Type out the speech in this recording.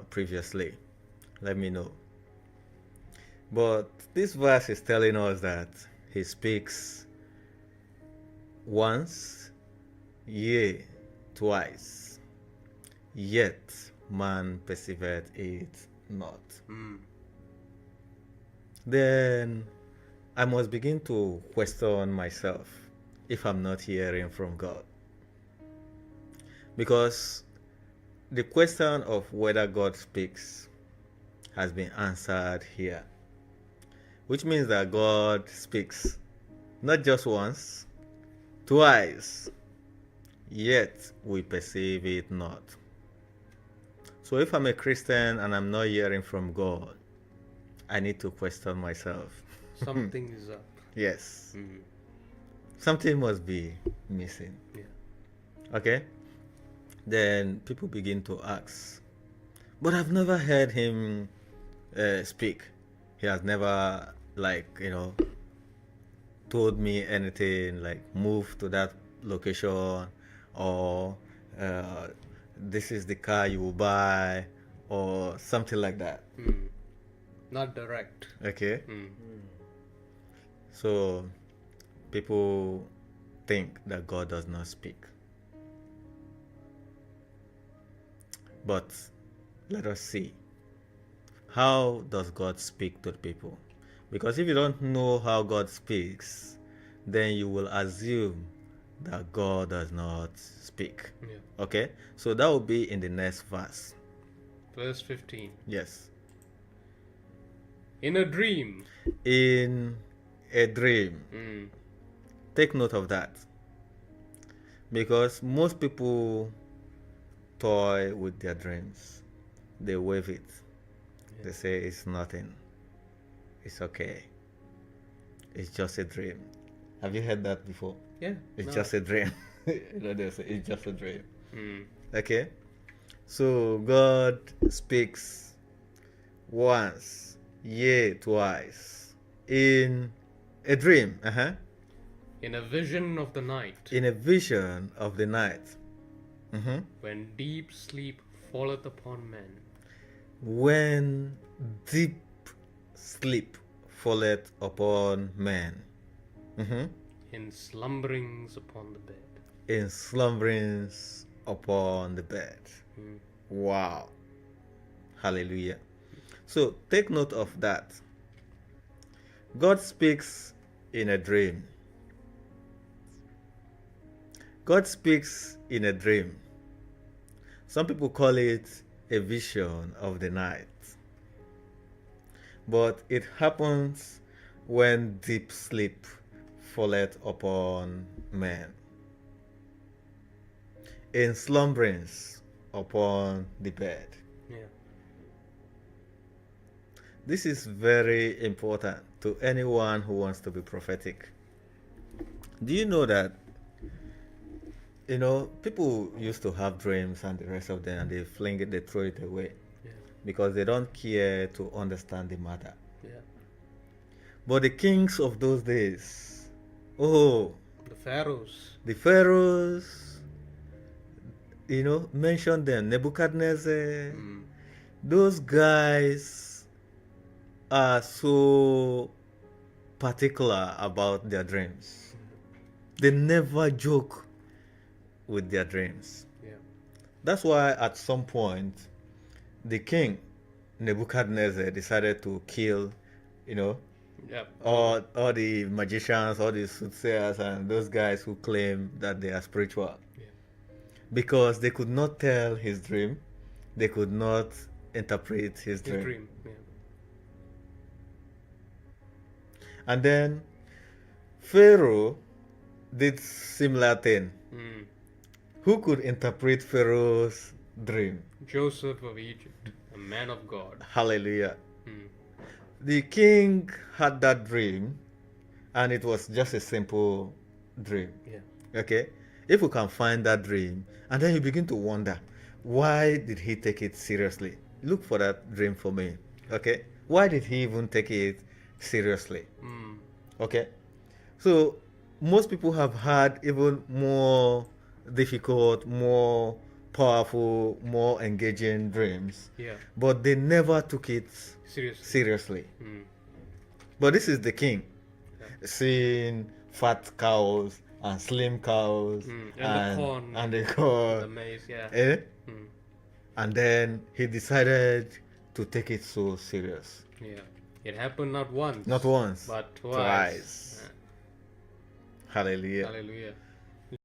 previously, let me know. But this verse is telling us that he speaks once, yea, twice, yet man persevered it not. Then I must begin to question myself if I'm not hearing from God. Because the question of whether God speaks has been answered here, which means that God speaks not just once, twice, yet we perceive it not. So if I'm a Christian and I'm not hearing from God, I need to question myself. Something is up. Yes. Something must be missing. Yeah. Okay? Then people begin to ask, but I've never heard him speak. He has never, told me anything like move to that location, or uh, this is the car you will buy, or something like that. Not direct. Okay? So people think that God does not speak. But let us see. How does God speak to the people? Because if you don't know how God speaks, then you will assume that God does not speak. Yeah. Okay? So that will be in the next verse. Verse 15. Yes. In a dream. In a dream. Take note of that. Because most people toy with their dreams. They wave it. Yeah. They say it's nothing. It's okay. It's just a dream. Have you heard that before? Yeah. It's just a dream. They say it's just a dream. Mm. Okay? So God speaks once, yea, twice, in a dream. In a vision of the night. In a vision of the night. When deep sleep falleth upon men. When deep sleep falleth upon men. In slumberings upon the bed. In slumberings upon the bed. Wow. Hallelujah. So take note of that. God speaks in a dream. God speaks in a dream. Some people call it a vision of the night. But it happens when deep sleep falleth upon men. In slumberings upon the bed. Yeah. This is very important to anyone who wants to be prophetic. Do you know that, people used to have dreams and the rest of them, and they fling it, they throw it away. Yeah. Because they don't care to understand the matter. Yeah. But the kings of those days, the pharaohs, mention them, Nebuchadnezzar. Those guys are so particular about their dreams. They never joke with their dreams. Yeah. That's why at some point the king Nebuchadnezzar decided to kill, all the magicians, all the soothsayers, and those guys who claim that they are spiritual. Yeah. Because they could not tell his dream, they could not interpret his dream. Yeah. And then Pharaoh did similar thing. Who could interpret Pharaoh's dream? Joseph of Egypt, a man of God. Hallelujah. The king had that dream, and it was just a simple dream. Yeah. Okay? If you can find that dream, and then you begin to wonder, why did he take it seriously? Look for that dream for me. Okay? Why did he even take it seriously? Okay? So, most people have had even more difficult, more powerful, more engaging dreams, Yeah. but they never took it Seriously. seriously. Mm. But this is the king, Yeah. seeing fat cows and slim cows And the corn. and the The corn, maize, yeah. eh? Mm. And then he decided to take it so serious. Yeah. It happened not once. Not once, But twice. twice. Yeah. Hallelujah. Hallelujah.